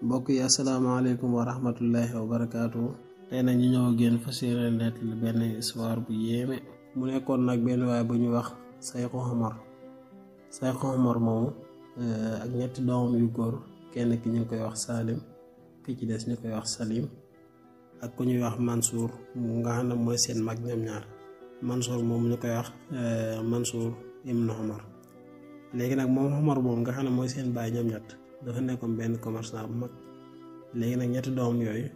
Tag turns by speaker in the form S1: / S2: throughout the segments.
S1: mbokk yi asalaamaaleykum wa rahmatullahi wa barakaatu. tey nag ñu ñëw génn fas yéene nettali benn histoire bu yéeme. mu nekkoon nag benn waay bu ñu wax Sayxu Omar moomu ak ñetti doomam yu góor, kenn ki ñu koy wax Salim, ki ci des ñu koy wax Salim, ak ku ñuy wax Mansour mu nga xam ne mooy seen mag ñoom ñaar. Mansour moom ñu koy wax Mansour ibn Omar. léegi nag moom Omar moom nga xam ne mooy seen baay ñoom ñett dafa nekkoon benn commerçant bu mag. léegi nag ñetti doom yooyu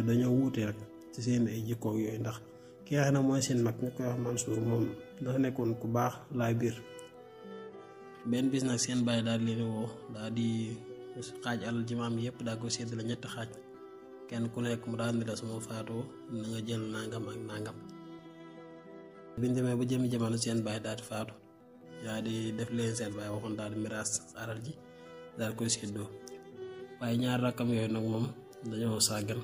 S1: dañoo wuute rek ci seen ay jikko yooyu, ndax ki nga xam ne mooy seen mag ñu koy wax Mansour moom dafa nekkoon ku baax laay biir. benn bis nag seen baay daal leen woo daal di xaaj alal ji ma am yëpp daa ko séddale ñetti xaaj, kenn ku nekk mu daal ni la sama faatoo na nga jël nangam ak nangam. biñ demee ba jëmi jamono seen baay daal di faatu, yaa di def leen seen baay waxoon daal di miraas alal ji daal koy séddoo. waaye ñaar rakkam yooyu nag moom dañoo sàggan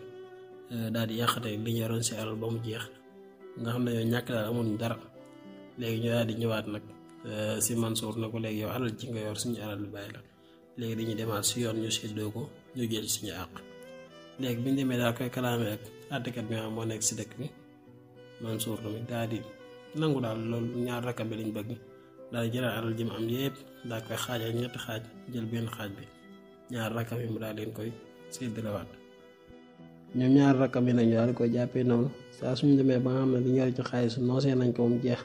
S1: daal di yàqate li ñu yoroon si alal ba mu jeex, nga xam ne yow ñàkk daal amuñ dara. léegi ñu daal di ñëwaat nag si Mansour na ko léegi yow alal ji nga yor suñu alal lu bàyyi la, léegi dañuy demaat si yoon ñu séddoo ko ñu jël suñu àq. léegi biñ demee daal koy kalaame ak àttekat bi nga xam moo nekk si dëkk bi. Mansour tamit daal di nangu daal loolu ñaar rakkam bi lañ bëgg, daal di jëlaat alal ji mu am yépp daal koy xaaj ak ñetti xaaj, jël benn xaaj bi ñaar rakkam yi mu daal leen koy séddalewaat. ñoom ñaar rakkam yi nañ daal di koy jàppee noonu. saa suñu demee ba nga xam ne li ñu yor ci xaalis noosee nañ ko mu jeex,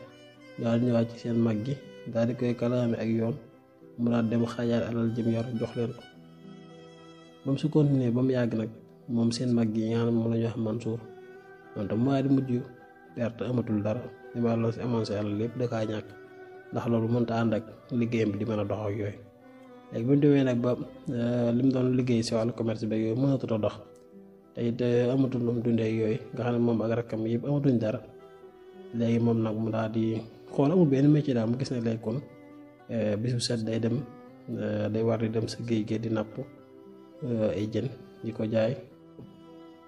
S1: daal di ñëwaat ci seen mag gi daal di koy kalaame ak yoon mu daal dem xaajaat alal jëm yor jox leen ko. ba mu su continuer ba mu yàgg nag moom seen mag gi nga xam ne moom la ñu wax Mansour moom tam mu di mujj perte, amatul dara li ma la si amoon si alal lépp da kaa ñàkk, ndax loolu mënta ànd ak liggéeyam bi di mën a dox ak yooyu. léegi bi mu demee nag ba li mu doon liggéey si wàllu commerce beeg yooyu mënatut a dox, te it amatul lu mu dundee ak yooyu, nga xam ne moom ak rakkam yëpp amatuñ dara. léegi moom nag mu daal di xool amul benn métier daal, mu gis ne léegi kon bis bu set day war di dem sa géej gi di napp ay jën di ko jaay.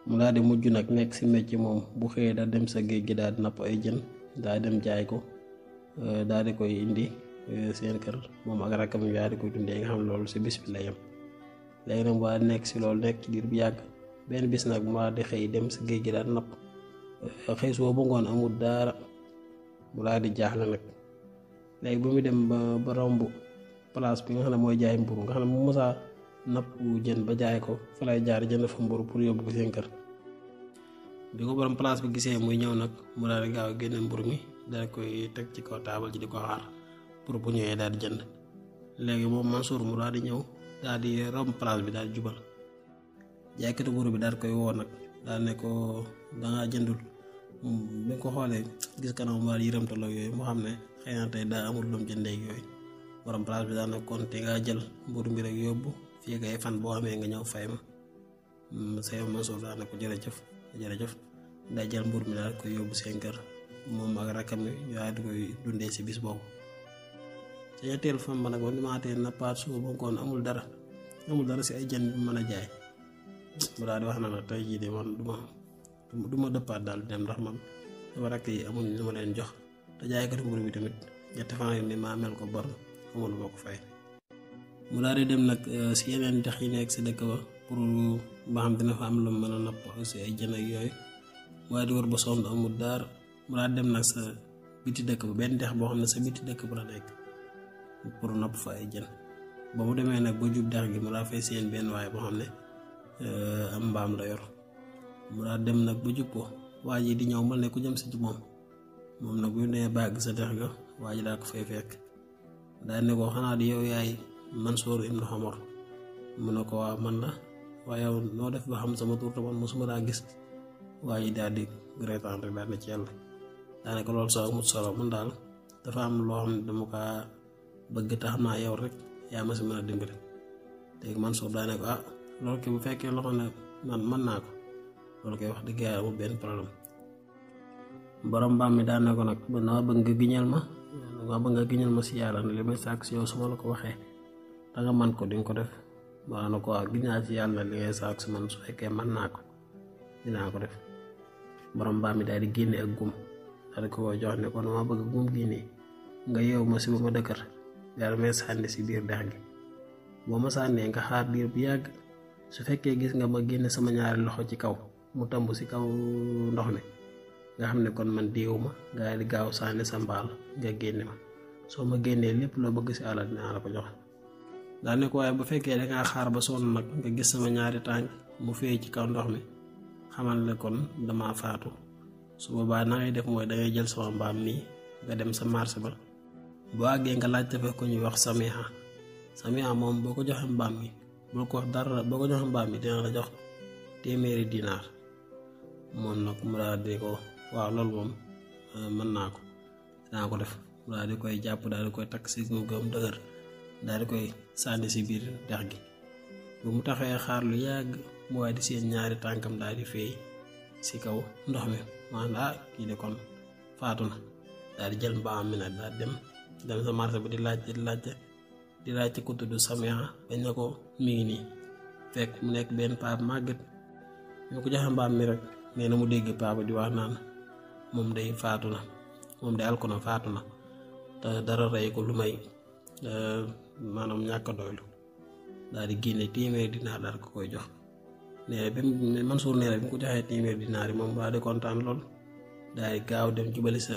S1: mu daal di mujj nag nekk si métier moom bu xëyee daal dem sa géej gi daal di napp ay jën daal dem jaay ko daal di koy indi seen kër moom ak rakkam yaa di koy dundee, nga xam ne loolu si bis bi la yem. léegi nag mu daal di nekk si loolu nekk ci diir bu yàgg. benn bis nag mu daal di xëy dem sa géej gi daal napp, xëy suba ba ngoon amul dara, mu daal di jaaxle nag. léegi ba mu dem ba romb place bi nga xam ne mooy jaay mburu, nga xam ne mu mosaa napp jën ba jaay ko fa lay jaar jënd fa mburu pour yóbbu ko seen kër. bi ko borom place bi gisee muy ñëw nag mu daal di gaaw génne mburu mi daal koy teg ci kaw taabal ji di ko xaar pour bu ñëwee daal di jënd. léegi moom Mansour mu daal di ñëw daal di romb place bi daal di jubal jaaykatu mburu bi daal koy woo nag daal ne ko dangaa jëndul. bi ko xoolee gis kanam mu daal yërëmtaloo yooyu mu xam ne xëy na tey daa amul lu mu jëndee yooyu. borom place bi daal ne kon te ngaa jël mburu mi rek yóbbu fii ak ay fan boo xamee nga ñëw fay ma. say Mansour daal ne ko jërëjëf day jël mburu mi daal koy yóbbu seen kër moom ak rakkam yi ñu daal di koy dundee si bis boobu. te ñetteelu fan ba nag ba limaatee nappaat suba ba ngoon amul dara si ay jën yu mën a jaay. mu daal di wax na nag tey jii de man du ma dëppaat daal dem, ndax man sama rakk yi amuñ lu ma leen jox, te jaaykatu mburu bi tamit ñetti fan yi ni maa mel ko bor amul boo ko fay. mu daal di dem nag si yeneen dex yi nekk si dëkk ba pour ba xam dina fa am lu mën a napp si ay jën ak yooyu, waaye di wër ba sonn amul dara. mu daal dem nag sa biti dëkk ba, benn dex boo xam ne sa biti dëkk ba la nekk pour napp fa ay jën. ba mu demee nag ba jub dex gi mu daal fay seen benn waaye boo xam ne am mbaam la yor. mu daal dem nag ba jub ko, waa ji di ñëw mel ne ku jëm si ci moom nag bu nee bàgg sa dex ga waa ji daa ko fay fekk daal ne ko xanaa di yow yaay Mansour ibn Omar. mu ne ko waa man la, waaye yow noo def ba xam sama tur te man mosuma daa gis. waa ji daal di reetaan rek daal ne ci yàlla daa ne ko loolu sax amut solo, man daal dafa am loo xam ne dama kaa bëgg te xam naa yow rek yaa ma si mën a dimbali. léegi Mansour daa ne ko loolu ke bu fekkee loo xam ne man naa ko loolu koy wax dëgg yàlla amul benn problème. borom mbaam mi daan na ko nag dama bëgg nga giñal ma si yàlla ne li may sàkk si yow su ma la ko waxee da nga man ko di nga ko def. ma ne ko giñaa si yàlla ne li ngay sàkk si man su fekkee man naa ko dinaa ko def. borom mbaam mi daal di génne ak gum daal di ko jox ne ko dama bëgg gum gi nii nga yeew ma si ba ma dëkkër daal may sànni si biir dex gi. boo ma sànnee nga xaar diir bu yàgg su fekkee gis nga ma génne sama ñaari loxo ci kaw mu tëmb ci kaw ndox mi nga xam ne kon man diwuma nga di gaaw sànni sa mbaal nga génne ma soo ma génnee lépp loo bëgg ci alal dinaa la ko jox. daa ne ko waaye bu fekkee dangaa xaar ba sonn nag nga gis sama ñaari tànk mu féey ci kaw ndox mi xamal ne kon dama faatu su boobaa na ngay def mooy dangay jël sama mbaam mi nga dem sa marché ba boo àggee nga laajte fa ko ñuy wax Samiha moom boo ko joxe mbaam mi bul ko wax dara boo ko joxe mbaam mi dina la jox 100 dinaar moom nag mu daal di ko waaw loolu moom mën naa ko dinaa ko def mu daal di koy jàpp daal di koy takk si mu gëm dëgër daal di koy sànni si biir dex gi bu mu taxee xaar lu yàgg mu waaye di seen ñaari tànkam daal di feey si kaw ndox mi maanaam kii de kon faatu na daal di jël mbaam mi nag daal dem sa marché bi di laajte ku tudd Samiha bañ na ko mi ngi nii fekk mu nekk benn paa bu màgget ñu ko joxe mbaam mi rek nee na mu dégg paa ba di wax naan moom day faatu na moom day alko na faatu na te dara rey ko lu may maanaam ñàkk a doylu daal di génne 100 dinaar daal ko koy jox nee bi Mansour nee na bi mu ko joxee 100 dinaar yi moom daal di kontaan lool daal di gaaw dem jubali sa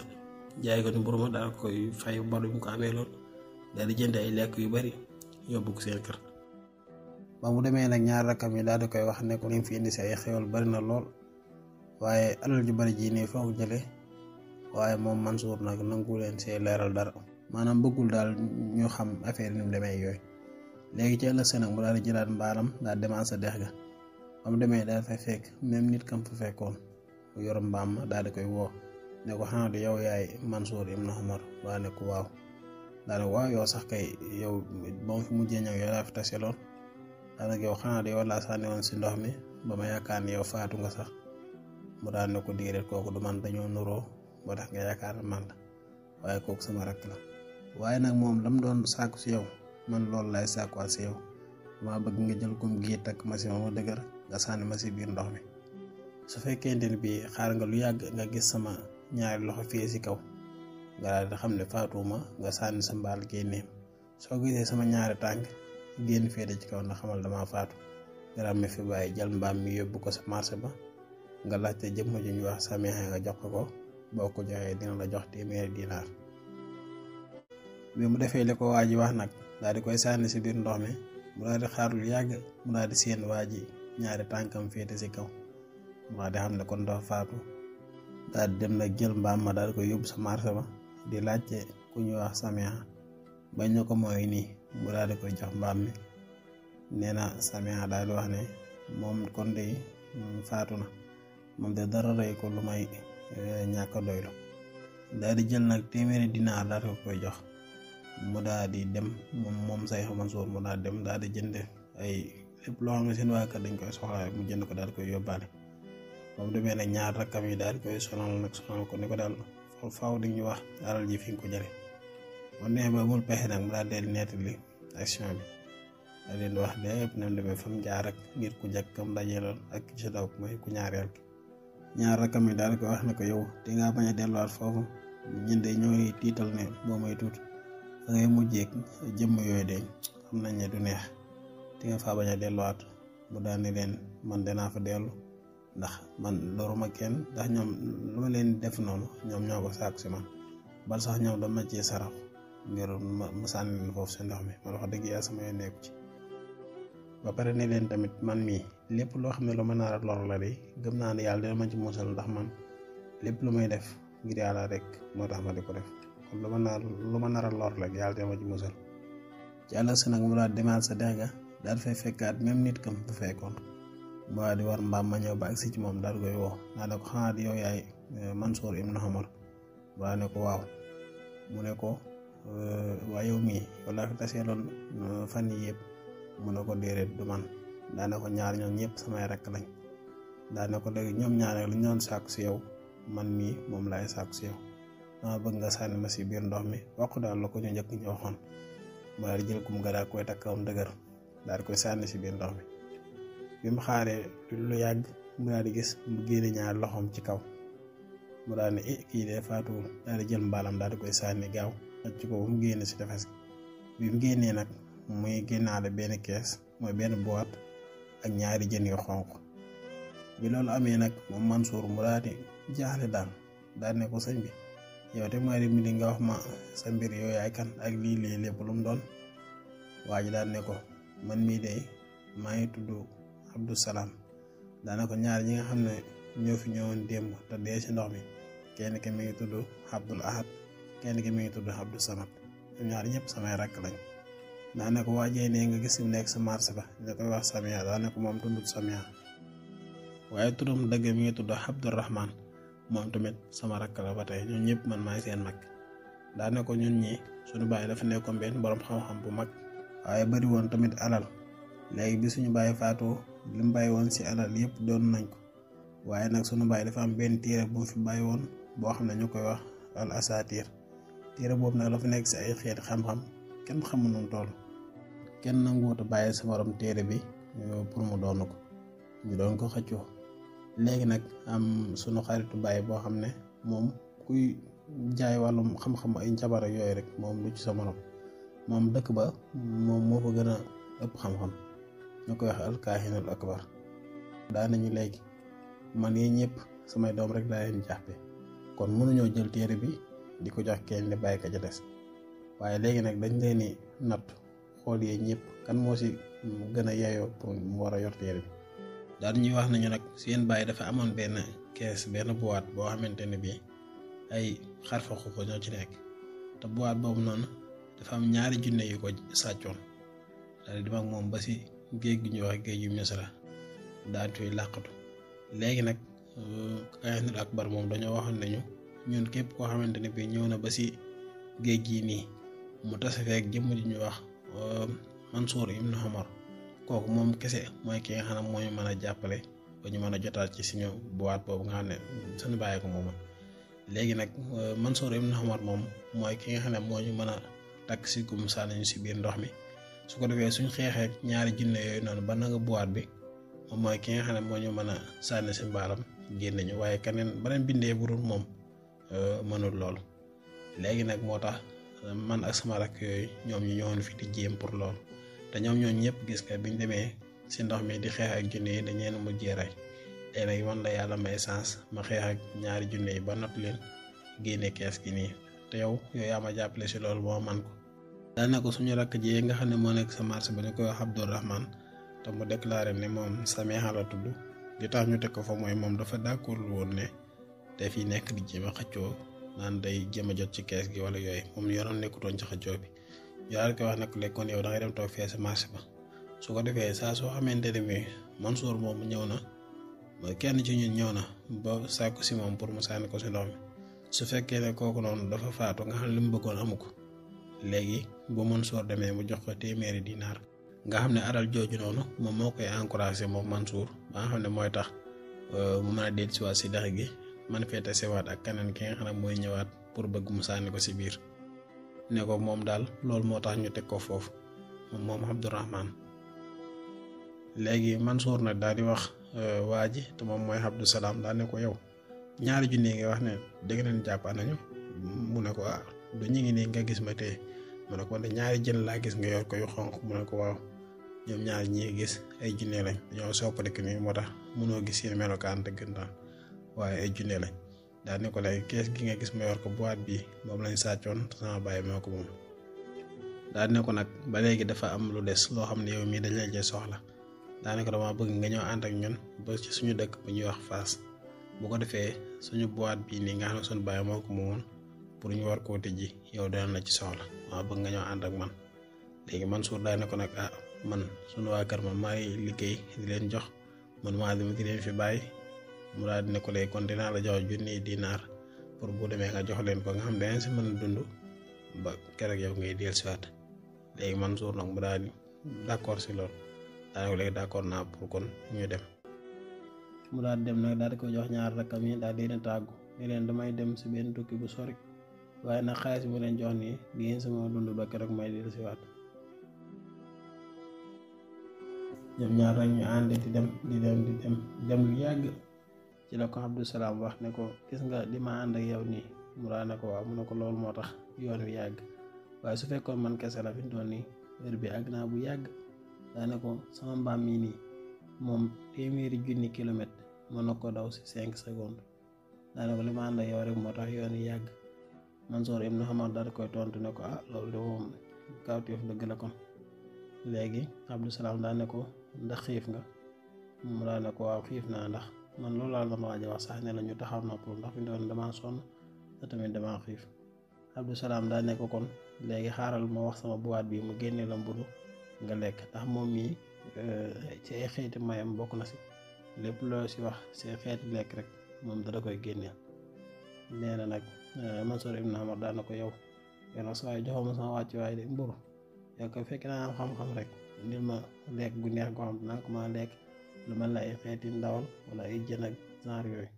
S1: jaay ko ni buruma daal koy fay bor bi mu ko amee lool daal di jënd ay lekk yu bari yóbbu ko seen kër. ba mu demee nag ñaar rakkam yi daal di koy wax ne ko li mu fi indi si ay xéwal bari na lool waaye alal ju bari ji nii foo jële waaye moom Mansour nag nangu leen see leeral dara maanaam bëggul daal ñu xam affaire yi ni mu demee yooyu. léegi ci ëllëg nag mu daal di jëlaat mbaalam daal demaan sa dex ga ba mu demee daal fay fekk même nit kam fa fekkoon mu yor mbaam ma daal di koy woo ne ko xanaa du yow yaay Mansour ibn Umar waa ne ko waaw daanaka waaw yow sax kay yow ba mu fi mujjee ñëw yow laa fi tase lool daanaka yow xanaa de yow laa sànni woon si ndox mi ba ma yaakaar ne yow faatu nga sax mu daan ne ko déedéet kooku du man dañoo nuroo ba tax nga yaakaar man la waaye kooku sama rakk la waaye nag moom lam doon sàkku si yow man loolu lay sàkkuwaat si yow dama bëgg nga jël kum gii takk ma si ma dëgër nga sànni ma si biir ndox mi su fekkente ne bii xaar nga lu yàgg nga gis sama ñaari loxo fii si kaw nga daal di xam ne faatuuma nga sànni sa mbaal génneem soo gisee sama ñaari tànk génn féete ci kaw ndax xamal dama faatu nga daal ma fi bàyyi jël mbaam mi yóbbu ko sa marché ba nga laajte jëmm ju ñu wax Samiha nga jox ko boo ko joxee dina la jox 100 dinaar bi mu defee li ko waa ji wax nag daal di koy sànni si biir ndox mi mu daal di xaar lu yàgg mu daal di seen waa ji ñaari tànkam féete si kaw mu daal di xam ne kon dafa faatu daal di dem nag jël mbaam ma daal di koy yóbbu sa marché ba di laajte ku ñuy wax Samiha bañ na ko mooy nii mu daal di koy jox mbaam mi nee na Samiha daal di wax ne moom kon de faatu na moom de dara rey ko lu may ñàkk a doylu daal di jël nag 100 dinaar daal di koy jox mu daal di dem moom say Mansour mu daal dem daal di jënd ay lépp loo xam ne seen waa kër dañ koy soxla mu jënd ko daal di koy yóbbaale ba mu demee nag ñaar rakkam yi daal di koy sonal ko ni ko daal faaw di ñu wax alal ji fi nga ko jëlee mu neex ba amul pexe nag mu daal di nettali action bi daal leen wax lépp na mu demee fa mu jaar ak ngir ku njëkk kam dajeeloon ak ki ci daw mooy ku ñaareel ki ñaar rakkam yi daal di ko wax ne ko yow te ngaa bañ a delluwaat foofu ñun de ñooy tiital ne boo may tuut da ngay mujjee jëmm yooyu de xam nañ ne du neex te nga faa bañ a delluwaat mu daal ne leen man danaa fa dellu ndax man loruma kenn ndax ñoom lu ma leen def noonu ñoom ñoo ko sàkku si man bal sax ñoom dama ci sarax ngir ma sànni leen foofu si ndox mi man wax dëgg yàlla sama yoon nekku ci ba pare ne leen tamit man mii lépp loo xam ne lu ma nar a lor la de gëm naa ne yàlla dina ma ci musal ndax man lépp lu may def ngir yàlla rek moo tax ma di ko def kon lu ma nar a lor rek yàlla dina ma ci musal ci àll si nag mu daal demaat sa dex ga daal fay fekkaat même nit kam bu fekkoon mu daal di war mbaam ma ñëw ba agsi ci moom daal koy woo naa ne ko xanaa di yow yaay Mansour ibn Umar waa ne ko waaw mu ne ko waa yow mii yow laa fi taseeloon fan yi yëpp mu ne ko déedéet du man daa ne ko ñaar ñoom ñëpp samay rakk lañ daa ne ko léegi ñoom ñaar lu ñu doon sàkku si yow man mii moom laay sàkku si yow dama bëgg nga sànni ma si biir ndox mi wax daal la ko ñu njëkk ñu waxoon mu daal di jël kum ga daal koy takkawam dëgër daal di koy sànni si biir ndox mi bi mu xaaree lu yàgg mu daal di gis mu génne ñaar loxoom ci kaw mu daal ne kii de faatuwul daal di jël mbaalam daal di koy sànni gaaw xëcc ko ba mu génne si tefes bi mu génnee nag muy génnaale benn kees mooy benn boîte ak ñaari jën yu xonq. bi loolu amee nag moom Mansour mu daal di jaaxle daal ne ko sëñ bi yow te maa di nga wax ma sa mbir yow yaay kan ak lii lépp lu mu doon. waa ji daal ne ko man mii de maa ngi tudd Abdou Salam. daana ko ñaar ñi nga xam ne ñoo fi ñëwoon démb te dee ci ndox mi kenn ki mi ngi tudd Abdul Ahad kenn ki mi ngi tudd Abdou Samad ñaar ñëpp samay rakk lañ. daana ko waajee ne nga gis mu nekk sa marché ba ñu koy wax Samia daana ko moom tuddut Samia waaye turam dëgg mi ngi tudd Abdourahman moom tamit sama rakk la ba tey ñun ñëpp man maay seen mag. daana ko ñun ñi suñu baay dafa nekkoon benn borom xam-xam bu mag waaye bari woon tamit alal. léegi bi suñu baay faatoo li mu bàyyi woon ci alal yëpp doon nañ ko waaye nag suñu baay dafa am benn téere bu mu fi bàyyi woon boo xam ne ñu koy wax al asatir. téere boobu nag dafa nekk ci ay xeeti xam-xam kenn xamul nu mu toll. kenn nanguwut a bàyyi sa morom téere bi pour mu doon ko ñu doon ko xëccoo. léegi nag am sunu xaritu baay boo xam ne moom kuy jaay wàllum xam-xam ay njabara yooyu rek moom lu ci sa morom moom dëkk ba moom moo fa gën a ëpp xam-xam. ñu koy wax alkaahinul akbar. daanañu léegi man yi ñëpp samay doom rek laa leen jàppe kon mënuñoo jël téere bi di ko jox kenn di bàyyi ka ca des waaye léegi nag dañ leen di natt xool yi ñëpp kan moo ci gën a yeyoo pour mu war a yor téere bi. daan ñuy wax nañu nag seen bàyyi dafa amoon benn kees benn boîte boo xamante ne bii ay xarfa xuuxa ñoo ci nekk te boîte boobu noonu dafa am ñaari junne yu ko sàccoon daal di dem ak moom ba ci géej gi ñuy wax géej yu Misra daal di làqatu. léegi nag Kaahinul Akbar moom dañoo waxoon nañu ñun képp koo xamante ne bii ñëw na ba ci géej gii nii mu tase feek jëmm ji ñuy wax Mansour ibn Omar kooku moom kese mooy ki nga xam ne moo ñu mën a jàppale ba ñu mën a jotaat ci suñu boîte boobu nga xam ne suñu bàyyi ko moomoon. léegi nag Mansour ibn Omar moom mooy ki nga xam ne moo ñu mën a takk ci gum sànni ñu ci biir ndox mi. su ko defee suñ xeexee ñaari junne yooyu noonu ba nanga boîte bi moom mooy ki nga xam ne moo ñu mën a sànni ci mbaalam génne ñu waaye keneen beneen bindee bu dul moom mënul loolu. léegi nag moo tax man ak sama rakk yooyu ñoom ñu ñëwoon fi di jéem pour loolu te ñoom ñooñu ñëpp gis nga biñ demee ci ndox mi di xeex ak junne yi dañ leen mujjee rey. léegi nag man la yàlla may chance ma xeex ak ñaari junne yi ba not leen génne kees gi nii te yow yaa ma jàppale ci loolu moo man ko. daana ko suñu rakk ji nga xam ne moo nekk sa marché ba ñu koy wax Abdourahman te mu déclaré ne moom Samiha la tudd li tax ñu teg ko fa mooy moom dafa d'accord woon ne te fii nekk di jéem a xëccoo naan day jéem a jot ci kees gi wala yooyu moom yoonam nekkutoon ci xëccoo bi. daal koy wax nag léegi kon yow da ngay dem toog fee sa marché ba su ko defee saa soo xamante ne bii Mansour moom ñëw na kenn ci ñun ñëw na ba sàkku ci moom pour mu sànni ko ci ndox mi su fekkee ne kooku noonu dafa faatu nga xam ne li mu bëggoon amu ko. léegi bu Mansour demee mu jox ko téeméeri dinaar nga xam ne alal jooju noonu moom moo koy encouragé moom Mansour ba nga xam ne mooy tax mu mën a dellu si waat si dex gi man feete sewaat ak keneen ki nga xam ne mooy ñëwaat pour bëgg mu sànni ko si biir ne ko moom daal loolu moo tax ñu teg ko foofu moom Abdourahman. léegi Mansour nag daal di wax waa ji te moom mooy Abdou Salam daal ne ko yow ñaari junne nga wax ne dégg nañ jàpp nañu mu ne ko du ñu ngi nii nga gis ma tey mu ne ko de ñaari jën laa gis nga yor ko yu xonq mu ne ko waaw ñoom ñaari ñi gis ay junne lañ dañoo soppaliku nii moo tax mënoo gis seen melokaan dëggantaan waaye ay junne lañ. daal ne ko léegi kees gi nga gis ma yor ko boîte bi moom lañ sàccoon sama bàyyi moo ko moom. daal ne ko nag ba léegi dafa am lu des loo xam ne yow mii dañ lay cee soxla daal ne ko dama bëgg nga ñëw ànd ak ñun ba ci suñu dëkk bu ñuy wax Fass bu ko defee suñu boîte bii nii nga xam ne suñu bàyyi moo ko moomoon pour ñu war koo tëjji yow dana la ci soxla waaw bëgg nga ñëw ànd ak man. léegi Mansour daal ne ko nag man suñu waa kër man maay liggéey di leen jox man maa di leen fi bàyyi mu daal di ne ko léegi kon dinaa la jox junni dinaar pour bu demee nga jox leen ko nga xam ne si mën a dund ba keroog yow ngay dellusiwaat. léegi Mansour nag mu daal di d'accord si loolu daanaka ko léegi d'accord naa pour kon ñu dem. mu daal di dem nag daal di ko jox ñaar rakkam yi daal di leen tàggu ne leen damay dem si benn tukki bu sori waaye nag xaalis bu leen jox nii di ngeen sama dund ba keroog may dellusiwaat. ñoom ñaar rek ñu ànd di dem lu yàgg ci la ko Abdou Salam wax ne ko gis nga li ma ànd ak yow nii mu daa ne ko waaw mu ne ko loolu moo tax yoon wi yàgg waaye su fekkoon man kese la fi mu toll nii heure bi àgg naa bu yàgg daa ne ko sama mbaam mii nii moom téeméeri junni kilomètre mën na ko daw si 5 secondes. daanaka li ma ànd ak yow rek moo tax yoon yi yàgg. Mansour ibn Hamar daal koy tontu ne ko loolu de moom kawteef dëgg la kon. léegi Abdou Salam daa ne ko ndax xiif nga mu daa ne ko waaw xiif naa ndax man loolu laa doon waaj a wax sax ne la ñu taxaw noppalu ndax fi mu doon damaa sonn te tamit damaa xiif. Abdou Salam daa ne ko kon léegi xaaral ma wax sama boîte bi mu génne la mburu nga lekk ndax moom mii ci ay xeeti mayam bokk na si lépp loo si wax si xeeti lekk rek moom dara koy génneel. nee na nag Mansour ibn Hamar daa na ko yow nag saa yu joxoon ma sama wàccuwaay de mburu yow ko fekk naa am xam-xam rek indil ma lekk gu neex goo xam dinaa ko mën a lekk lu mel la ay xeeti ndawal wala ay jën ak genre yooyu.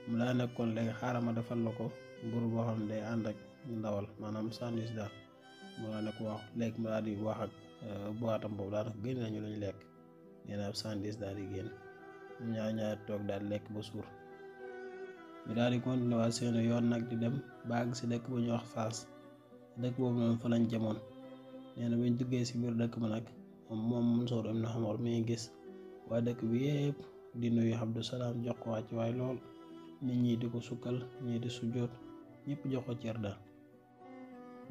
S1: mu laa nekkoon léegi xaaral ma defal la ko mburu boo xam ne day ànd ak ndawal maanaam sandwich daal. mu laa ne ko wax léegi mu daal di wax ak boitam boobu daanaka génn nañu luñ lekk nee na sandwich daal di génn ñaar toog daal lekk ba suur. ñu daal di continuer waat seen yoon nag di dem ba àgg si dëkk bu ñuy wax Faas. dëkk boobu noonu fa lañ jamoon. nee na buñ duggee si biir dëkk ba nag moom Mansour ibn Hamar mi ngi gis waa dëkk bi yëpp di nuyu Abdou Salam jox ko wàcc waay lool nit ñi di ko sukkal ñii di sujjoot ñëpp jox ko cër daal.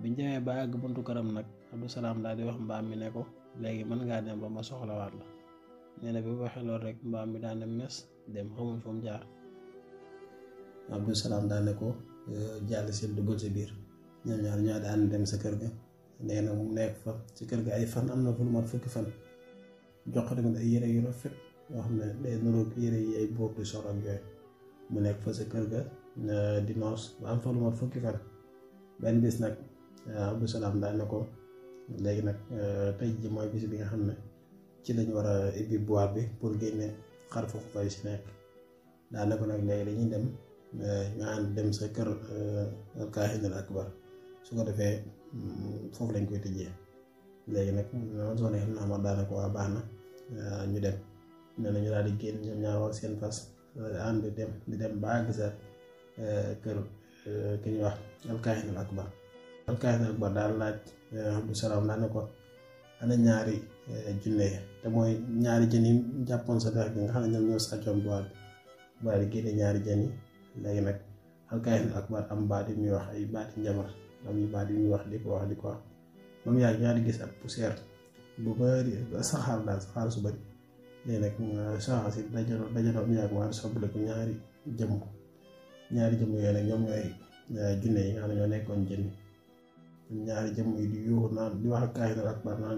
S1: biñ demee ba àgg buntu këram nag Abdou Salam daal di wax mbaam mi ne ko léegi mën ngaa dem ba ma soxlawaat la. nee na bi waxee loolu rek mbaam mi daan dem mes dem xamuñ fu mu jaar. Abdou Salam daal ne ko jàll si duggal si biir ñoom ñaar ñoo daan dem sa kër ga. nee na mu nekk fa ci kër ga ay fan am na fu lu mat fukki fan. jox ko tamit ay yére yu rafet yoo xam ne day niroog yére yi ay boobu di sol ak yooyu. mu nekk fa sa kër ga di noos ba am fa lu mat fukki fan. benn bis nag Abdou Salam daal ne ko léegi nag tey ji mooy bis bi nga xam ne ci lañu war a ibbi boîte bi pour génne xar foofu fay si nekk. daal ne ko nag léegi dañuy dem ñu ànd dem sa kër Al-Kahinul Akbar su ko defee foofu lañ koy tëjee. léegi nag Mansour ibn Hamar daal ne ko waa baax na ñu dem. nee na ñu daal di génn ñoom ñaar wax seen fas ànd di dem ba àgg sa kër ki ñuy wax Al-Kahinul Akbar. Al-Kahinul Akbar daal laaj Abdou Salam daal ne ko ana ñaari junne te mooy ñaari jën yi jàppoon sa dex gi nga xam ne ñoom ñoo sàccoon boîte bi ba di génne ñaari jën yi. léegi nag Al-Kahinul Akbar am baat yi muy wax ay baati njabar am yu baat yi muy wax di ko wax moom yaa ñaari gis ak poussière bu bari saxaar daal saxaar su bari. léegi nag saxaar si dajaloo mu yàgg waa soble ko ñaari jëmm yooyu nag ñoom ñooy junne yi nga xam ne ñoo nekkoon jën ñaari jëmm yi di yuuxu naan di wax ak Kahinul Akbar naan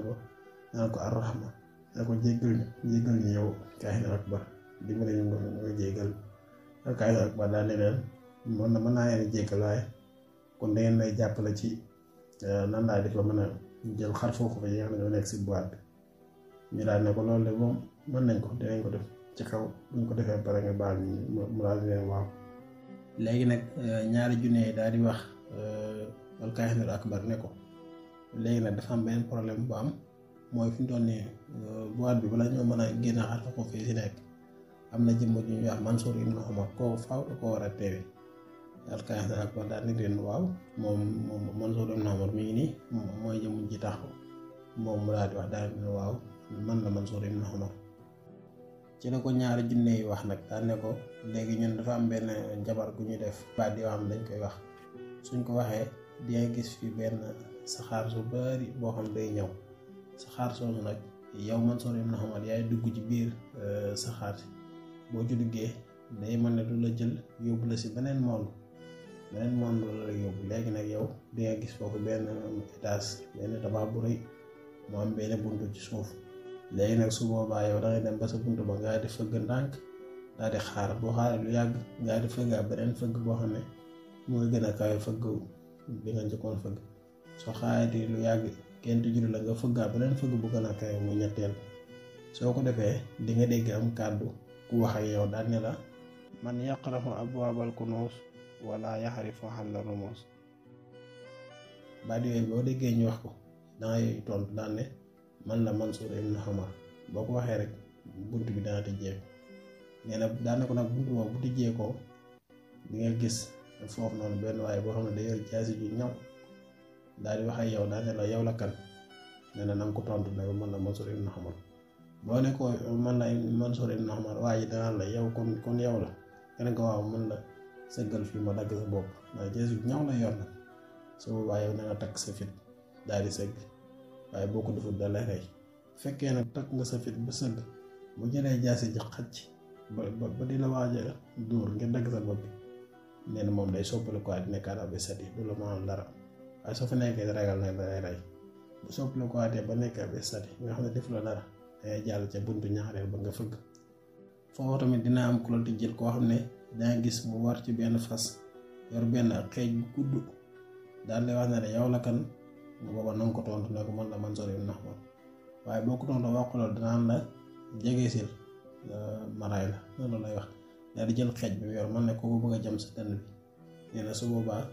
S1: ko ar-rahma naa ko jéggal ñu yow Kahinul Akbar dimbali ñu nga jéggal. Kahinul Akbar daal ne leen mën naa leen jéggal waaye kon da ngeen may jàppale ci nan laa def la mën a jël xar foofu fa yi nga xam ne ñoo nekk si boîte bi. ñu daal ne ko loolu de moom mën nañ ko dinañ ko def ci kaw buñ ko defee pare nga baal mu daal di leen waaw. léegi nag ñaari junne yi daal di wax Al-Kahinul Akbar ne ko léegi nag dafa am benn problème bu am mooy fi mu toll nii boîte bi bala ñoo mën a génn xar foofu fi si nekk am na jëmm ju ñuy wax Mansour ibn Hamar koo faaw da koo war a teewe. Al-Kahinul Akbar daal ni leen waaw moom Mansour ibn Hamar mi ngi nii mooy jëmm ji taxaw moom mu daal di wax daal ne waaw man la Mansour ibn Hamar. ci la ko ñaari junne yi wax nag daal ne ko léegi ñun dafa am benn jabar gu ñu def baat yoo xam dañ koy wax suñ ko waxee di nga gis fi benn saxaar su bari boo xam day ñëw saxaar soosu nag yow Mansour ibn Hamar yaay dugg ci biir saxaar si boo ci duggee day mën ne du la jël yóbbu la si beneen monde la yóbbu. léegi nag yow di nga gis foofu benn étage benn tabax bu rëy mu am benn buntu ci suuf. léegi nag su boobaa yow da ngay dem ba sa buntu ba ngaa di fëgg ndànk daal di xaar boo xaaree lu yàgg ngaa di fëgg ak beneen fëgg boo xam ne mooy gën a kawe fëgg bi nga njëkkoon fëgg. soo xaaree lu yàgg kenn tijjul la nga fëgg ak beneen fëgg bu gën a kawe muy ñetteel. soo ko defee di nga dégg am kàddu ku wax ak yow daal ne la man yaqrahu abwaabal kunuus wala yaxrifu xalla rumuus. baat yooyu boo déggee ñu wax ko dangay tontu daal ne man la Mansour ibn Hamar boo ko waxee rek bunt bi dana tijjee. nee na daanaka nag bunt boobu bu tijjee ko di nga gis foofu noonu benn waaye boo xam ne day yor jaasi ju ñaw daal di wax ak yow daal ne la yow la kan nee na nga ko tontu ne man la Mansour ibn Hamar. boo ne ko man la Mansour ibn Umar waa ji danaan la yow kon yow la keneen ko waaw mën la sëggal fii ma dagg sa bopp ndax jeesu ñaw la yor nag su boobaa yow na nga takk sa fit daal di sëgg waaye boo ko defut da lay rey fekkee nag takk nga sa fit ba sëgg bu jëlee jaasi ji xacc ba di la waaj a dóor ngir dagg sa bopp bi nee na moom day soppali ko di nekkaat ab estati du la mënal dara waaye soo fa nekkee ragal nag da lay rey bu soppali ko ba nekk ab estati nga xam ne def la dara day jàll ca buntu ñaareel ba nga fëgg foofu tamit dina am ku la tijjel koo xam ne danga gis mu war ci benn fas yor benn xeej bu gudd daal lay wax ne yow la kan nga booba nanga ko tontu ne ko man la Mansour ibn Umar waaye boo ko tontu wax ko loolu danaan la jege sil maraay la loolu lay wax daal di jël xeej bi yor man ne ko bëgg a jam sa dënn bi nee na su boobaa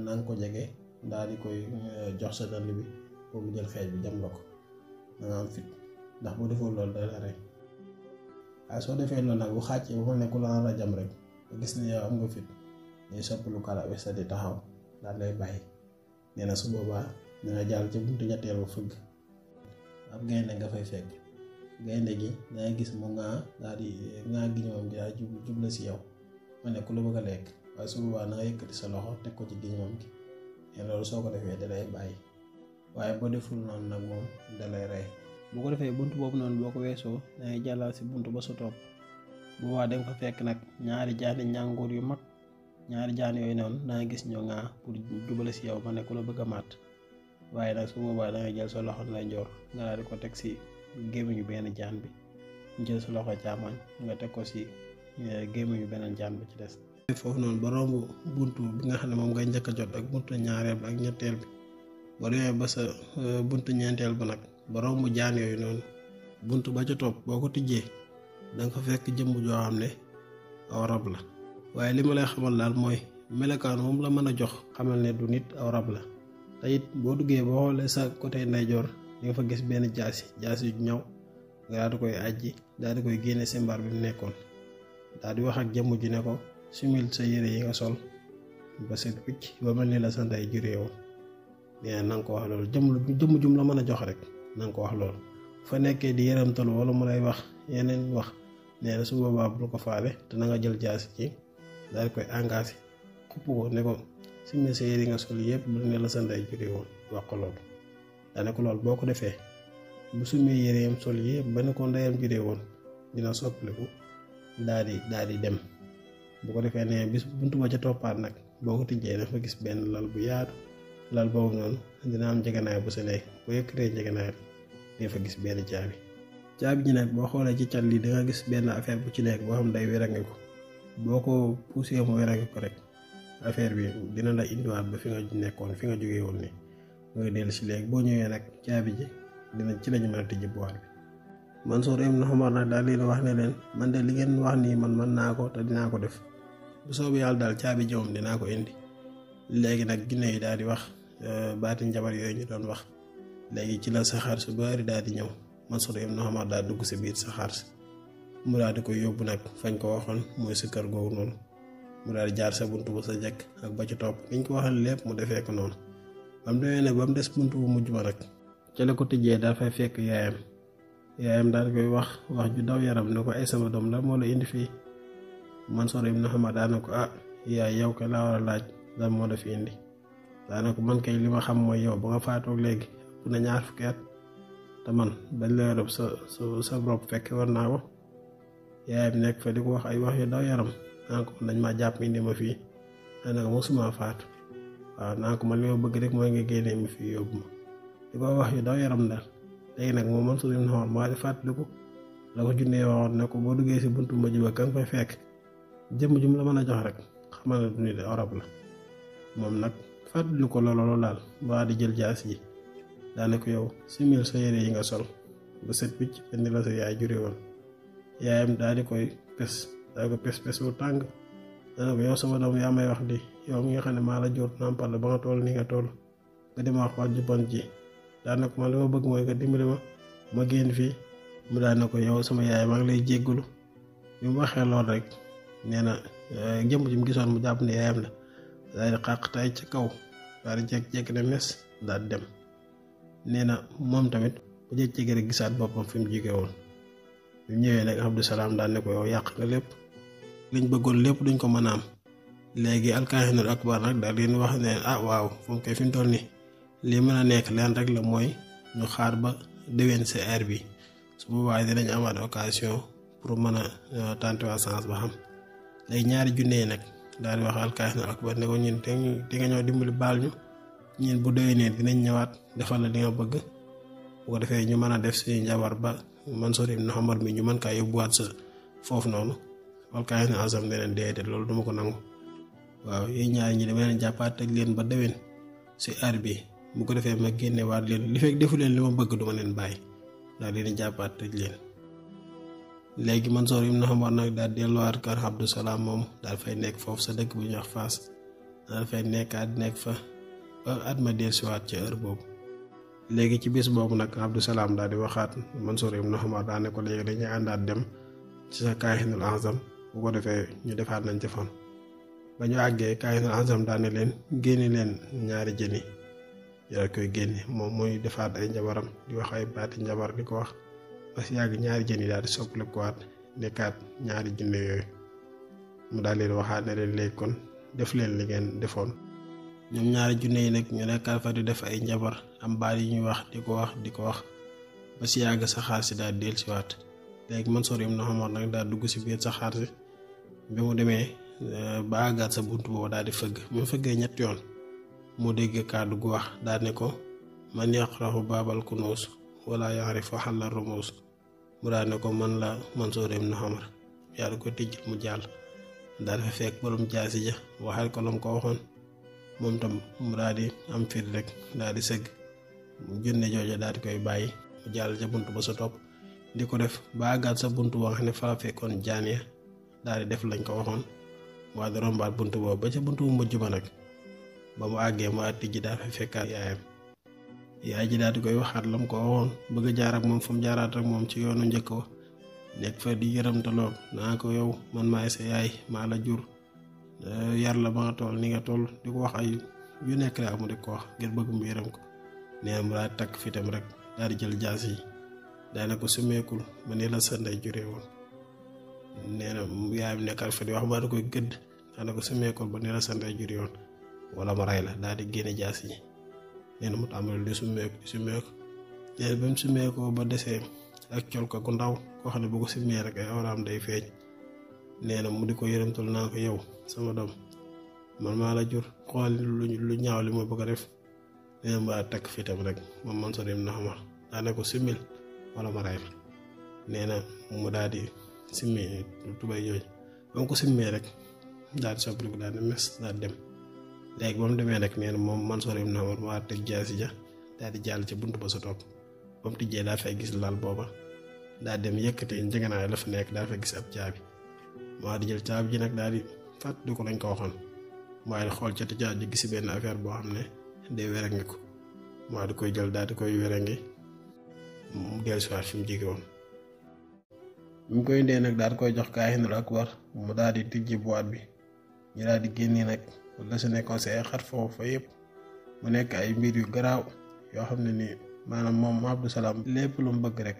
S1: na nga ko jege daal di koy jox sa dënn bi boobu jël xeej bi jam la ko da nga am fit ndax bu deful loolu da la rey waaye soo defee loolu nag bu xàccee ba ne ku la jam rek nga gis ne yow am nga fit day soppalu kala wesa di taxaw daal lay bàyyi nee na su boobaa danga jàll ca buntu ñetteel ba fëgg ab gaynde nga fay fekk gaynde gi danga gis mu daal di gi ñoom gi daal jubla si yow ma ne ku la bëgg a lekk waaye su boobaa na nga yëkkati sa loxo teg ko ci giñoom gi mais loolu soo ko defee da lay bàyyi waaye boo deful noonu nag moom da lay rey boo ko defee buntu boobu noonu boo ko weesoo dangay jàllal si buntu ba sa topp bu boobaa danga fa fekk nag ñaari jaani ñàngoor yu mag ñaari jaan yooyu noonu danga gis ñoo pour jubale si yow ma ne ku la bëgg a màtt waaye nag su boobaa dangay jël sa loxo lay joor nga daal di ko teg si gémmiñu benn jaan bi jël sa loxo càmmoñ nga teg ko si gémmiñu beneen jaan bi ci des foofu noonu ba romb buntu bi nga xam ne moom ngay njëkk a jot ak buntu ñaareel bi ak ñetteel bi ba demee ba sa buntu ñeenteel ba nag ba romb jaan yooyu noonu buntu ba ca topp boo ko tijjee danga fa fekk jëmm joo xam ne aw rab la waaye li ma lay xamal daal mooy melokaan moom la mën a jox xamal ne du nit aw rab la te it boo duggee boo xoolee sa côté ndeyjoor di nga fa gis benn jaasi ju ñaw nga daal di koy ajji daal di koy génne si mbar bi mu nekkoon daal di wax ak jëmm ji ne ko sumil sa yére yi nga sol ba set wicc ba mel ni la sa ndey juree woon nee na nga ko wax loolu jëmm jum la mën a jox rek na nga ko wax loolu fa nekkee di yëramtalu wala mu lay wax yeneen wax nee na su boobaa bul ko faale te na nga jël jaasi ci daal di koy engagé xupp ko ne ko sumil sa yére yi nga sol yëpp ba mel ni la sa ndey juree woon wax ko loolu daane ko loolu boo ko defee bu sumee yéreem sol yëpp ba ne ko ndeyam juree woon dina soppaliku daal di dem bu ko defee ne bis buntu ba ca toppaat nag boo ko tijjee dafa gis benn lal bu yaatu lal boobu noonu dina am njëganaay bu sa nekk boo yëkkatee njëganaay di fa gis benn caabi ji nag boo xoolee ci cat li da nga gis benn affaire bu ci nekk boo xam day wérange ko boo ko poussé mu wérange ko rek affaire bi dina la indiwaat ba fi nga nekkoon fi nga jógee woon ni nga dellu si léegi boo ñëwee nag caabi ji dina ci lañu mën a tijji boîte bi Mansour ibn Umar nag daal leen wax ne leen man de li ngeen wax nii man mën naa ko te dinaa ko def bu soobee yàlla daal caabi ji moom dinaa ko indi léegi nag ginne yi daal di wax baati njabar yooyu ñu doon wax léegi ci la saxaar su bari daal di ñëw Mansour ibn Umar daal dugg si biir saxaar si mu daal di koy yóbbu nag fañ ko waxoon mooy sa kër googu noonu mu daal di jaar sa buntu ba sa jekk ak ba ci topp liñ ko waxal lépp mu defee ko noonu ba mu demee nag ba mu des buntu bu mujj ba nag ca la ko tijjee daal fay fekk yaayam daal koy wax ju daw yaram ne ko ay sama doom la moo la indi fii Mansour ibn Umar daana ko yaay yow kay laa war a laaj lan moo la fi indi daana ko man kay li ma xam mooy yow ba nga faatoog léegi ëpp na 20 fukki at te man bañ la rob sa rob fekk war naa ko yaayam nekk fa di ko wax ay wax yu daw yaram naa ko dañ ma jàpp indi ma fii daana ko mosuma faatu waaw naa ko man li ma bëgg rek mooy nga génnee mi fii yóbbu ma di ko wax yu daw yaram daal léegi nag moom Mansour ibn Umar maa di fàttaliku la ko junnee waxoon ne ko boo duggee si buntu mujj ba ka nga fay fekk jëmm jum la mën a jox rek xamal na du nit arab la moom nag fàttali ko loolu daal waa di jël jaas yi daane ko yow simil sa yére yi nga sol ba set picc benn la sa yaay jure woon yaayam daal di koy pes bu tàng daane ko yow sama doom yaa may wax di yow mi nga xam ne maa la jur nampal la ba nga toll ni nga toll nga dem wax ju bon ji daane ko man li ma bëgg mooy nga dimbali ma génn fii mu daane ko yow sama yaay maa ngi lay jéggalu bi mu waxee lool rek nee na jëmm ji mu gisoon mu jàpp ne yaayam la daal di xàq tay ca kaw daal di jekk ne mes daal di dem nee na moom tamit bu jëkk rek gisaat boppam fi mu jóge woon bi ñëwee nag Abdou Salam daan ne ko yow yàq nga lépp liñ bëggoon lépp duñ ko mën a am léegi alkaahinul akbar nag daal leen wax ne waaw moom kay fi mu toll nii lii mën a nekk leen rek la mooy ñu xaar ba déwén si heure bi su boobaa dinañ amaat occasion pour mën a tenter chance ba xam léegi ñaari junne yi nag daal di wax alkaahinul akbar ne ko ñun di nga ñëw dimbali baal ñu ñun bu déwénee dinañ ñëwaat defal la li nga bëgg bu ko defee ñu mën a def suñu njabar ba Mansour ibn Umar mi ñu mën kaa yóbbuwaat sa foofu noonu alkaahinul azam ne leen déedéet loolu duma ko nangu waaw yéen ñaari ñi dama leen jàppaat teg leen ba déwén si heure bi bu ko defee ma génne waat leen li fekk defu leen li ma bëgg duma leen bàyyi daal leen jàppaat tëj leen léegi Mansour ibn Umar nag daal delluwaat kër Abdou Salam moom daal fay nekk foofu sa dëkk bu ñuy wax Fass daal fay nekk fa ba at ma dellusiwaat ci heure boobu léegi ci bis boobu nag Abdou Salam daal di waxaat Mansour ibn Umar daal ne ko léegi dañuy àndaat dem ci sa kaahinul azam bu ko defee ñu defaat nañ ci fan ba ñu àggee kaahinul azam daal ne leen génne leen ñaari jën yi yàlla koy génne moom muy defaat ay njabaram di wax ay baati njabar di ko wax ba si yàgg ñaari jën yi daal di soppali ko waat nekkaat ñaari junne yooyu mu daal leen waxaat ne leen léegi kon def leen li ngeen defoon ñoom ñaari junne yi nag ñu nekkaat fa di def ay njabar am baat yi ñuy wax di ko wax ba si yàgg saxaar si daal del si waat léegi Mansour ibn Umar nag daal dugg si biir saxaar si bi mu demee ba àggaat sa buntu boobu daal di fëgg mu fëggee ñetti yoon mu dégg kàddu gu wax daal ne ko man yaqrahu baabal kunuus wala yaarifu xalla rumuus mu daal ne ko man la Mansour ibn Umar yàlla ko tijjil mu jàll daal fa fekk borom jaasi ja waxal ko lam ko waxoon moom tam mu daal di am fir rek daal di sëgg junne jooju daal di koy bàyyi mu jàll ca bunt ba sa topp di ko def ba àggaat sa bunt boo xam ne fa la fekkoon jaan ya daal di def lañ ko waxoon waa di rombaat bunt boobu ba ca bunt bu mujj ba nag ba mu àggee mu tijji daal fa fekkaat yaayam yaay ji daal di koy waxaat lam ko waxoon bëgg a jaar ak moom fa mu jaaraat ak moom ci yoonu njëkk wa nekk fa di yërëmtaloo naa ko yow man maay sa yaay maa la jur yar la ba nga toll ni nga toll di ko wax ay yu nekk rek mu di ko wax ngir bëgg mu yërëm ko nee na mu daal takk fitam rek daal di jël jaas yi daane ko sumeekul ma ni la sa ndey juree woon nee na yaayam nekkal fa di wax ba da koy gëdd daane ko sumeekul ba ni la sa ndey juree woon wala ma rey la daal di génne jaas yi nee na mu tàmbali di sumeeku nee na ba mu sumeekoo ba desee ak col ko gu ndaw koo xam ne bu ko simee rek ay awraam day feeñ nee na mu di ko yërëmtal naa ko yow sama doom man maa la jur xool lu ñaaw li ma bëgg a def nee na mu daal takk fitam rek moom Mansour ibn Umar daane ko simil wala ma rey la nee na mu daal di simmi tubay yooyu ba mu ko simmee rek daal di soppali ko daal di mes daal dem léegi ba mu demee nag nee na moom Mansour ibn Umar mu teg jaasi ja daal di jàll ci bunt ba sa topp ba mu tijjee daa fay gis lal booba daal dem yëkkati njëganaay la fa nekk daa fay gis ab caabi moo di jël caabi ji nag daal di fàttali ko lañ ko waxoon waaye xool ca te caabi ji gis benn affaire boo xam ne day werangi ko moo di koy jël daal di koy werangi mu dellusiwaat fi mu jege woon bi mu koy indee nag daal di koy jox kaahinul akbar mu daal di tijji boîte bi ñu daal di génnee nag la su nekkoon si ay xar foofu fa yëpp mu nekk ay mbir yu garaaw yoo xam ne nii maanaam moom Abdou Salam lépp lu mu bëgg rek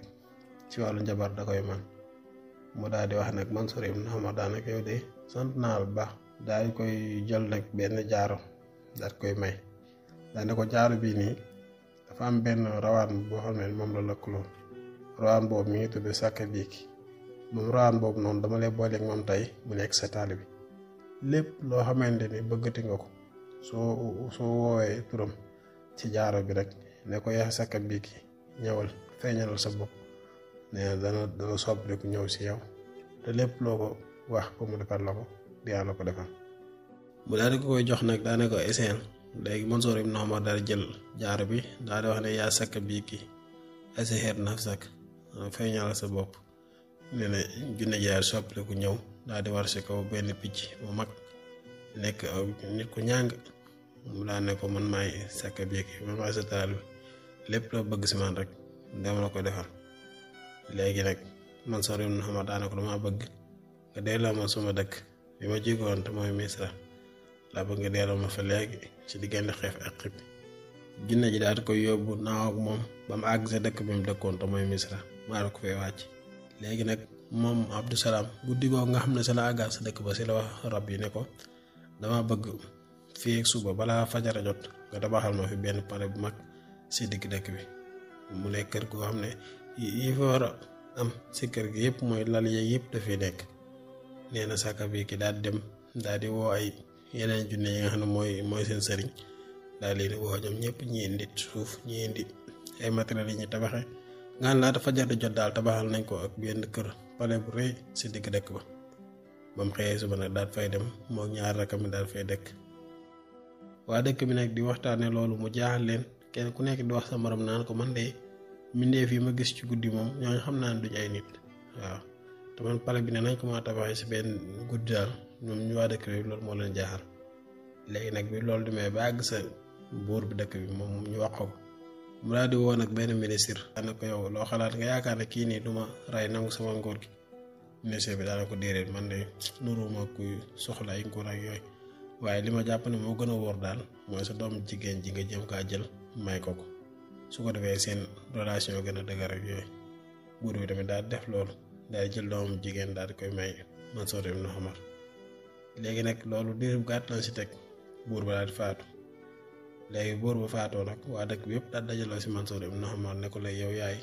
S1: ci wàllu njabar da koy man mu daal di wax nag Mansour ibn Umar daanaka yow de sant naa la bu baax daal di koy jël nag benn jaaro daal di koy may daal ne ko jaaro bii nii dafa am benn rawaan boo xam ne moom la lëkkaloo rawaan boobu mi ngi tudd sàkka biiki moom rawaan boobu noonu dama lay booleeg moom tey mu nekk sa taali bi lépp loo xamante ni bëggati nga ko soo woowee turam ci jaaro bi rek ne ko yaa sàkka biiki ñëwal feeñalal sa bopp nee na dana soppaliku ñëw si yow te lépp loo ko wax ko mu defal la ko di yàlla ko defal mu daal di ko koy jox nag daane ko essayal léegi Mansour ibn Umar daal di jël jaaro bi daal di wax ne yaa sàkka biiki essayal nafsak feeñalal sa bopp nee na junne jaar soppaliku ñëw daal di war si kaw benn picc mu mag nekk nit ku ñàng mu daal ne ko man maay sàkka biiki man maay sa taal bi lépp loo bëgg si man rek dama la ko defal léegi nag Mansour ibn Umar daane ko dama bëgg nga delloo ma suma dëkk bi ma jógoon te mooy Misra laa bëgg nga delloo ma fa léegi ci diggante xeef ak xib jinne ji daal di koy yóbbu naaw ak moom ba mu àgg sa dëkk bi mu dëkkoon te mooy Misra maa la ko fay wàcc léegi nag moom Abdou Salam guddi googu nga xam ne si la àggaat sa dëkk ba si la wax rab yi ne ko dama bëgg fii ak suba balaa fajara jot nga tabaxal ma fi benn palais bu mag si digg dëkk bi mu nekk kër goo xam ne yi fa war a am si kër gi yëpp mooy lal yeeg yëpp dafay nekk. nee na sàkka bi ki daal dem daal di woo ay yeneen junne yi nga xam ne mooy seen sëriñ daal di woo ñoom ñëpp ñi indi suuf ñi indi ay matériels yi ñu tabaxee nga xam laata fajar di jot daal tabaxal nañ ko ak benn kër palais bu rëy si digg dëkk ba. ba mu xëyee suba nag daal fay dem moog ñaar rakam mi daal fay dëkk. waa dëkk bi nag di waxtaane loolu mu jaaxal leen kenn ku nekk di wax sa morom naan ko man de mbindeef yi ma gis ci guddi moom ñooñu xam naa ne duñ ay nit waaw te man pale bi ne nañ ko ma tabaxee si benn guddi daal ñoom ñu waa dëkk bi loolu moo leen jaaxal. léegi nag bi loolu demee ba àgg sa buur bi dëkk bi moom ñu wax ko mu daal di woo nag benn ministre daana ko yow loo xalaat nga yaakaar ne kii nii duma rey nangu sama nguur gi. ministre bi daana ko déedéet man de nuruma kuy soxla ay nguur ak yooyu waaye li ma jàpp ne moo gën a wóor daal mooy sa doom jigéen ji nga jëm kaa jël may ko su ko defee seen relation gën a dëgër ak yooyu. buur bi tamit daal def loolu daal jël doomam jigéen daal di koy may Mansour ibn Omar. léegi nag loolu diir bu gàtt lañ si teg buur ba daal di faatu. léegi buur ba faatoo nag waa dëkk bi yëpp daal dajaloo si Mansour ibn Omar ne ko lay yow yaay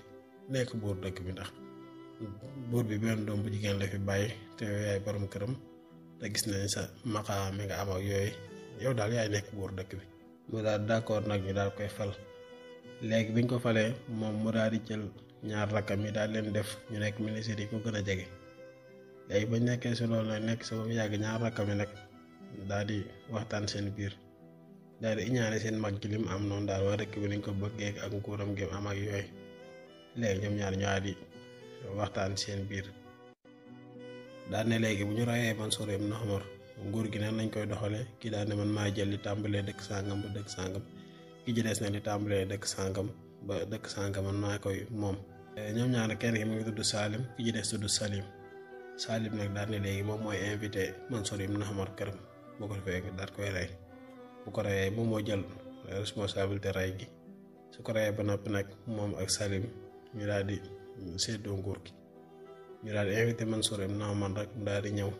S1: nekk buur dëkk bi ndax buur bi benn doom bu jigéen la fi bàyyi te yow yaay borom këram te gis nañ sa maqaam mi nga am ak yooyu yow daal yaay nekk buur dëkk bi. mu daal d'accord nag ñu daal koy fal. léegi biñ ko falee moom mu daal di jël ñaar rakkam yi daal leen def ñu nekk ministre yi ko gën a jege. léegi bañ nekkee si loolu nag nekk sa ba mu yàgg ñaar rakkam yi nag daal di waxtaan seen biir daal di iñaane seen mag gi lim am noonu daal waa dëkk bi nañ ko bëggee ak nguuram gi am ak yooyu. léegi ñoom ñaar ñoo di waxtaan seen biir daal ne léegi bu ñu rayee Mansour ibn Omar nguur gi nag nañ koy doxalee kii daal ne man maa jël li tàmbalee dëkk sàngam ba dëkk sàngam ki ci des ne li tàmbalee dëkk sàngam ba dëkk sàngam man maa koy moom. ñoom ñaar nag kenn ki mu ngi tudd Salim ki ci des tudd Salim. Salim nag daal ne léegi moom mooy invité Mansour ibn Omar këram boo ko defee daal koy rey bu ko reyee moom moo jël responsabilité rey gi su ko reyee ba noppi nag moom ak Salim ñu daal di séddoo nguur gi. ñu daal di invité Mansour ibn Omar rek mu daal di ñëw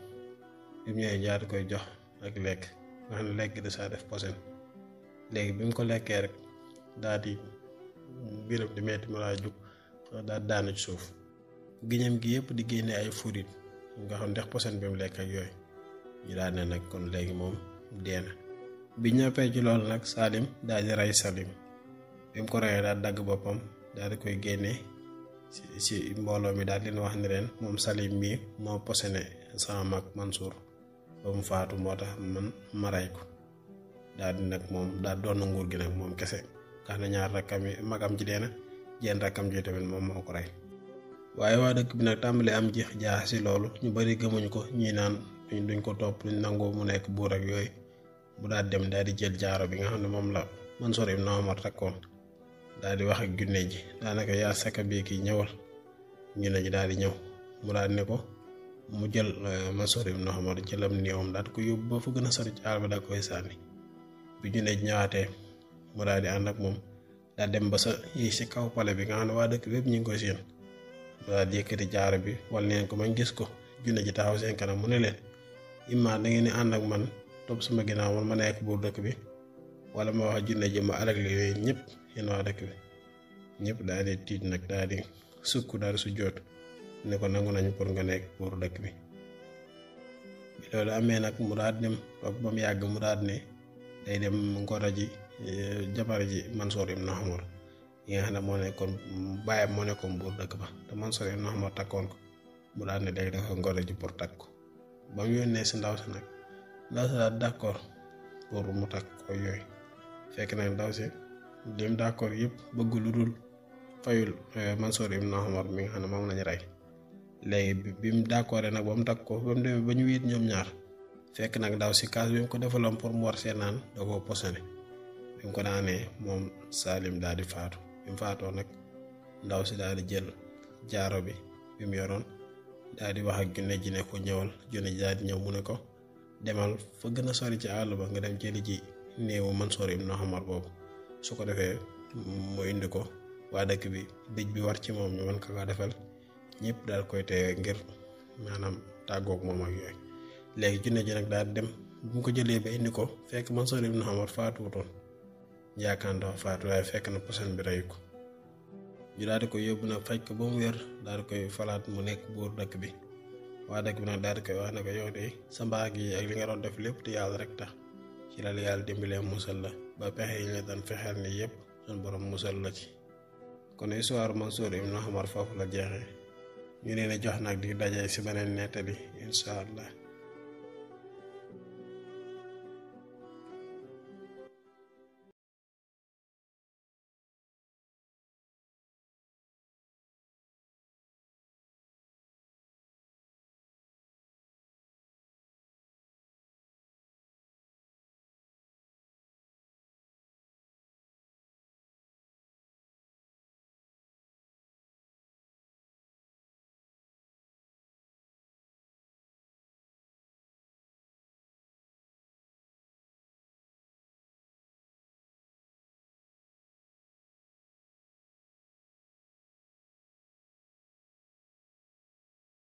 S1: bi mu ñëwee jaar koy jox ak lekk nga xam ne lekk gi dafa def posen. léegi bi mu ko lekkee rek daal di biiram di metti mu laa jug daal daanu ci suuf giñam gi yëpp di génne ay furit nga xam ndax posen bi mu lekk ak yooyu. ñu daal ne nag kon léegi moom dee na. bi ñëppee ci loolu nag Salim daal di rey Salim bi mu ko reyee daal dagg boppam daal di koy génne si mbooloo mi daal di leen wax ne leen moom Salim mii moo posene sama mag Mansour ba mu faatu moo tax man ma rey ko. daal di nag moom daal doon na nguur gi nag moom kese nga xam ne ñaar rakkam yi magam ji dee na jenn rakkam ji tamit moom moo ko rey. waaye waa dëkk bi nag tàmbali am jeex jaax si loolu ñu bari gëmuñu ko ñii naan duñ ko topp duñ nangoo mu nekk buur ak yooyu. mu daal dem daal di jël jaaro bi nga xam ne moom la Mansour ibn Omar takkoon daal di wax ak junne ji daanaka yaa saka bii kii ñëwal junne ji daal di ñëw mu daal ne ko mu jël Mansour ibn Omar jëlam néewam daal ko yóbbu ba fu gën a sori ci àll ba daal koy sànni. bi junne ji ñëwaatee mu daal di ànd ak moom daal dem ba sa yi si kaw pale bi nga xam ne waa dëkk bépp ñu ngi koy séen mu daal di yëkkati jaaro bi wal neen ko mañ gis ko junne ji taxaw seen kanam mu ne leen imma da ngeen di ànd ak man topp sama ginnaaw man ma nekk buur dëkk bi wala ma wax junne ji ma alag li yooyu ñëpp yéen waa dëkk bi ñëpp daal di tiit nag daal di sukk daal di su joot ne ko nangu nañu pour nga nekk buur dëkk bi. bi loolu amee nag mu daal dem ba mu yàgg mu daal ne day dem ngoro ji jabar ji Mansour ibn Omar yi nga xam ne moo nekkoon bàyyam moo nekkoon buur dëkk ba te Mansour ibn Omar takkoon ko mu daal ne léegi dafa ngoro ji pour takk ko ba mu yónnee si ndaw si nag ndaw si daal d'accord pour mu takk ko yooyu fekk nag ndaw si lim d'accord yëpp bëgg lu dul fayul Mansour ibn Omar mi nga xam ne moom lañu rey. léegi bi mu d'accord nag ba mu takk ko ba mu demee ba ñu wéet ñoom ñaar fekk nag ndaw si kaas bi mu ko defaloon pour mu war see naan da koo posone bi mu ko daanee moom Salim daal di faatu bi mu faatoo nag ndaw si daal di jël jaaro bi mu yoroon daal di wax ak junne ji ne ko ñëwal junne ji daal di ñëw mu ne ko demal fa gën a sori ci àll ba nga dem jëli ji néewu Mansour ibn Omar boobu su ko defee mu indi ko waa dëkk bi dëj bi war ci moom ñu mën ko defal ñëpp daal koy teewee ngir maanaam tàggoog moom ak yooyu. léegi jinne ji nag daal dem bu mu ko jëlee ba indi ko fekk Mansour ibn Umar faatuwutoon yaakaar dafa faatu waaye fekk na poson bi rey ko. ñu daal di koy yóbbu nag faj ko ba mu wér daal di koy falaat mu nekk buur dëkk bi. waa dëkk bi nag daal di koy wax ne ko yow de sa mbaax gi ak li nga doon def lépp te yàlla rek tax ci la yàlla dimbalee musal la ba pexe yi la daan fexeel ni yëpp suñu borom musal la ci. kon histoire Mansour ibn Umar foofu la jeexee ñu leen a jox nag di daje si beneen nettali incha allah.